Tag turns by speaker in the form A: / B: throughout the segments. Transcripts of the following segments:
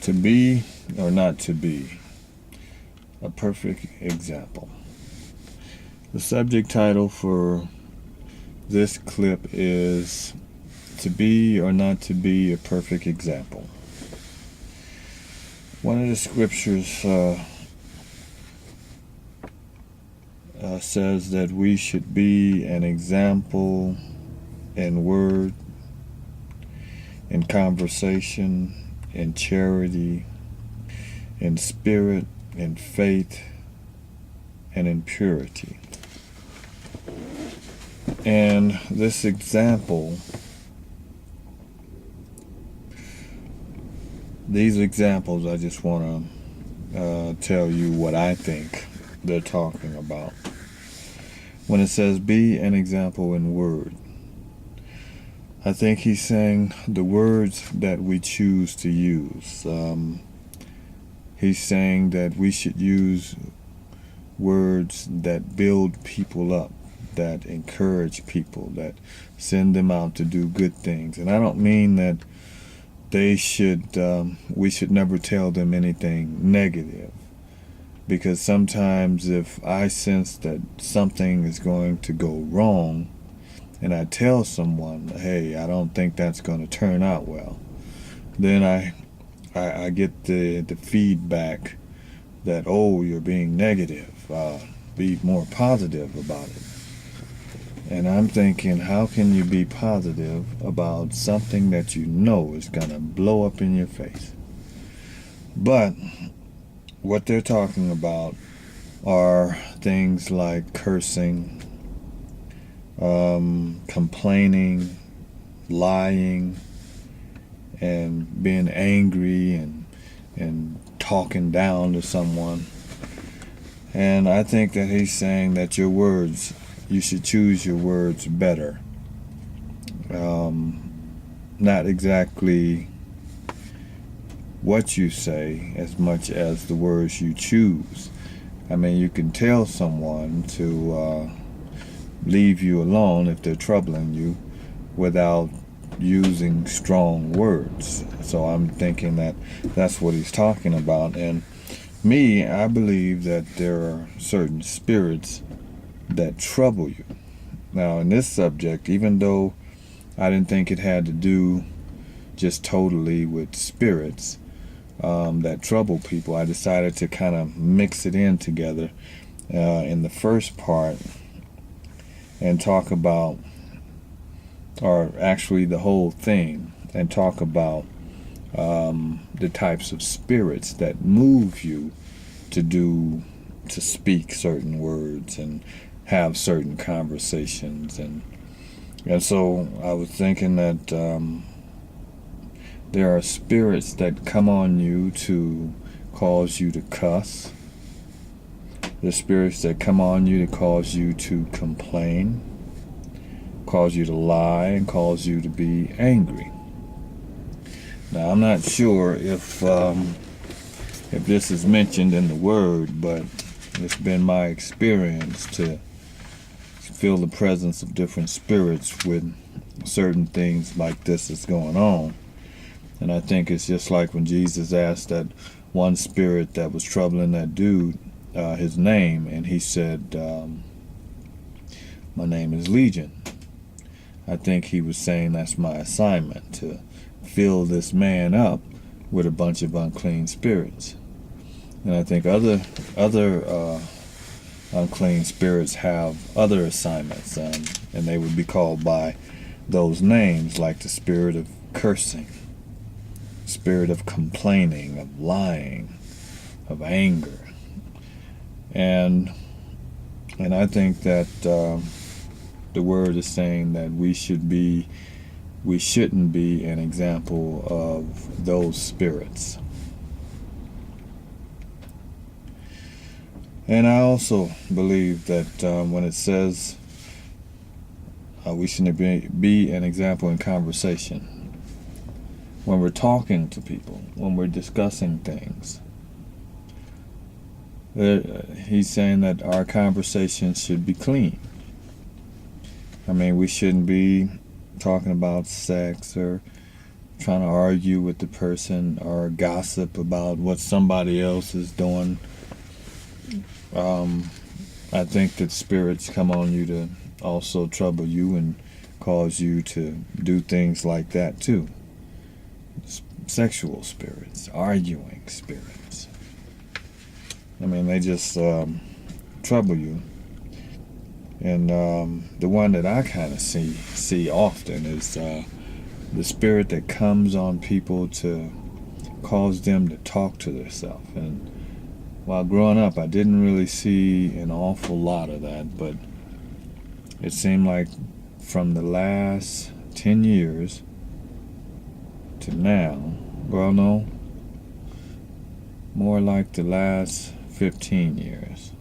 A: To be or not to be, a perfect example. The subject title for this clip is To Be or Not to Be a Perfect Example. One of the scriptures says that we should be an example in word, in conversation, in charity, in spirit, in faith, and in purity. And this example, these examples, I just want to tell you what I think they're talking about. When it says be an example in word, I think he's saying the words that we choose to use. He's saying that we should use words that build people up, that encourage people, that send them out to do good things. And I don't mean that we should never tell them anything negative. Because sometimes if I sense that something is going to go wrong, and I tell someone, hey, I don't think that's going to turn out well, then I get the feedback that, oh, you're being negative. Be more positive about it. And I'm thinking, how can you be positive about something that you know is going to blow up in your face? But what they're talking about are things like cursing, complaining, lying, and being angry and talking down to someone. And I think that he's saying that your words, you should choose your words better. Not exactly what you say as much as the words you choose. I mean, you can tell someone to leave you alone if they're troubling you without using strong words. So I'm thinking that that's what he's talking about. And me, I believe that there are certain spirits that trouble you. Now, in this subject, even though I didn't think it had to do just totally with spirits that trouble people, I decided to kind of mix it in together in the first part and talk about, or actually the whole thing, and talk about the types of spirits that move you to speak certain words and have certain conversations. And so I was thinking that there are spirits that come on you to cause you to cuss. There's spirits that come on you to cause you to complain, cause you to lie, and cause you to be angry. Now, I'm not sure if this is mentioned in the Word, but it's been my experience to feel the presence of different spirits with certain things like this that's going on. And I think it's just like when Jesus asked that one spirit that was troubling that dude his name, and he said, my name is Legion. I think he was saying that's my assignment, to fill this man up with a bunch of unclean spirits. And I think other unclean spirits have other assignments, and they would be called by those names, like the spirit of cursing, spirit of complaining, of lying, of anger. And I think that the Word is saying that we shouldn't be an example of those spirits. And I also believe that when it says we should be an example in conversation, when we're talking to people, when we're discussing things, he's saying that our conversations should be clean. I mean, we shouldn't be talking about sex or trying to argue with the person or gossip about what somebody else is doing. I think that spirits come on you to also trouble you and cause you to do things like that too. Sexual spirits, arguing spirits. I mean, they just trouble you. And the one that I kind of see often is the spirit that comes on people to cause them to talk to themselves. And while growing up, I didn't really see an awful lot of that, but it seemed like from the last 10 years to now, well, no, more like the last 15 years.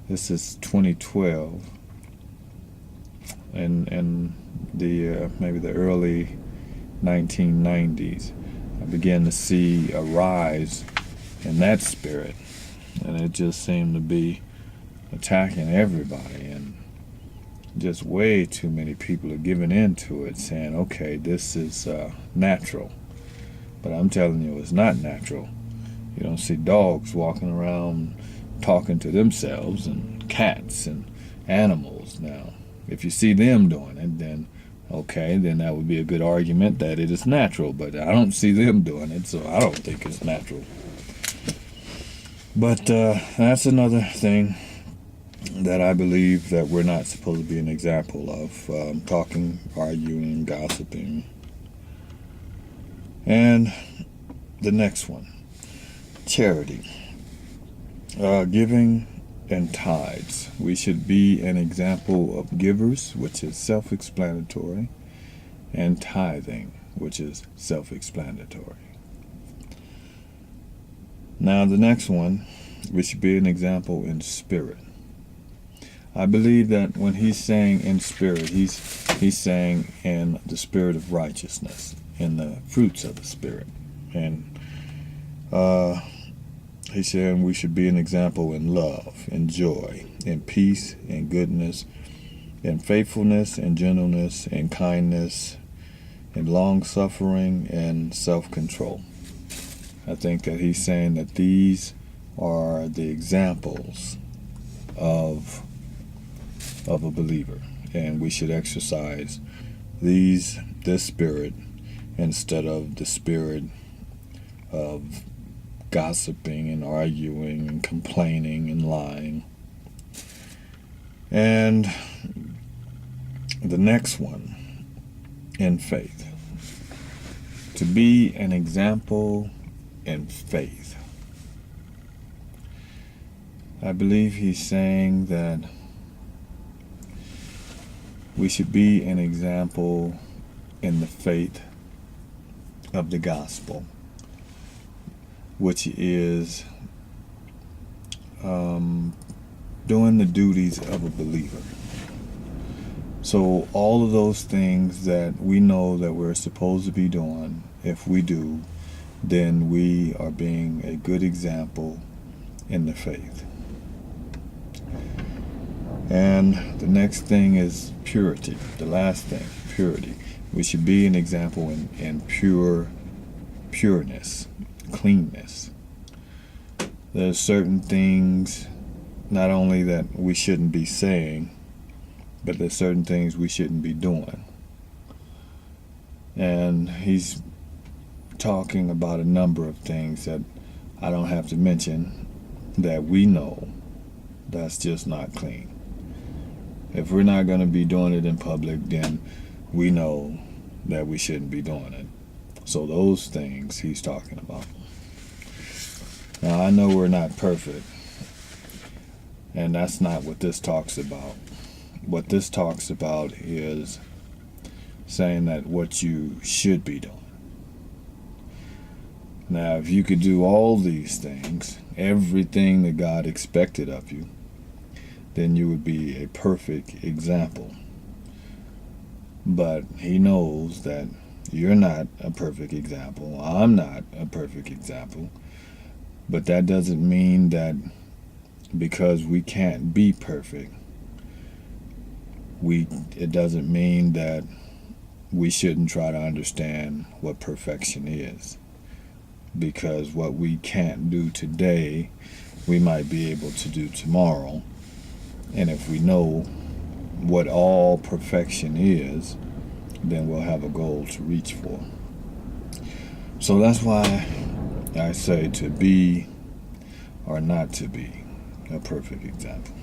A: This is 2012, and the maybe the early 1990s. I began to see a rise in that spirit, and it just seemed to be attacking everybody, and just way too many people are giving in to it, saying, okay, this is natural. But I'm telling you, it's not natural. You don't see dogs walking around talking to themselves, and cats and animals. Now, if you see them doing it, then okay, then that would be a good argument that it is natural, but I don't see them doing it, so I don't think it's natural. But that's another thing that I believe that we're not supposed to be an example of, talking, arguing, gossiping. And the next one, charity. Giving and tithes. We should be an example of givers, which is self-explanatory, and tithing, which is self-explanatory. Now the next one, we should be an example in spirit. I believe that when he's saying in spirit, he's saying in the spirit of righteousness, in the fruits of the spirit. And he's saying we should be an example in love, in joy, in peace, in goodness, in faithfulness, in gentleness, in kindness, in long-suffering, and self-control. I think that he's saying that these are the examples of a believer, and we should exercise this spirit instead of the spirit of gossiping and arguing and complaining and lying. And the next one, in faith. To be an example in faith. I believe he's saying that we should be an example in the faith of the gospel, which is doing the duties of a believer. So all of those things that we know that we're supposed to be doing, if we do, then we are being a good example in the faith. And the next thing is purity. The last thing, purity. We should be an example in pureness, cleanness. There's certain things not only that we shouldn't be saying, but there's certain things we shouldn't be doing. And he's talking about a number of things that I don't have to mention that we know that's just not clean. If we're not going to be doing it in public, then we know that we shouldn't be doing it. So those things he's talking about. Now, I know we're not perfect, and that's not what this talks about. What this talks about is saying that what you should be doing. Now, if you could do all these things, everything that God expected of you, then you would be a perfect example. But he knows that you're not a perfect example. I'm not a perfect example. But that doesn't mean that because we can't be perfect, it doesn't mean that we shouldn't try to understand what perfection is, because what we can't do today, we might be able to do tomorrow. And if we know what all perfection is, then we'll have a goal to reach for. So that's why I say to be or not to be a perfect example.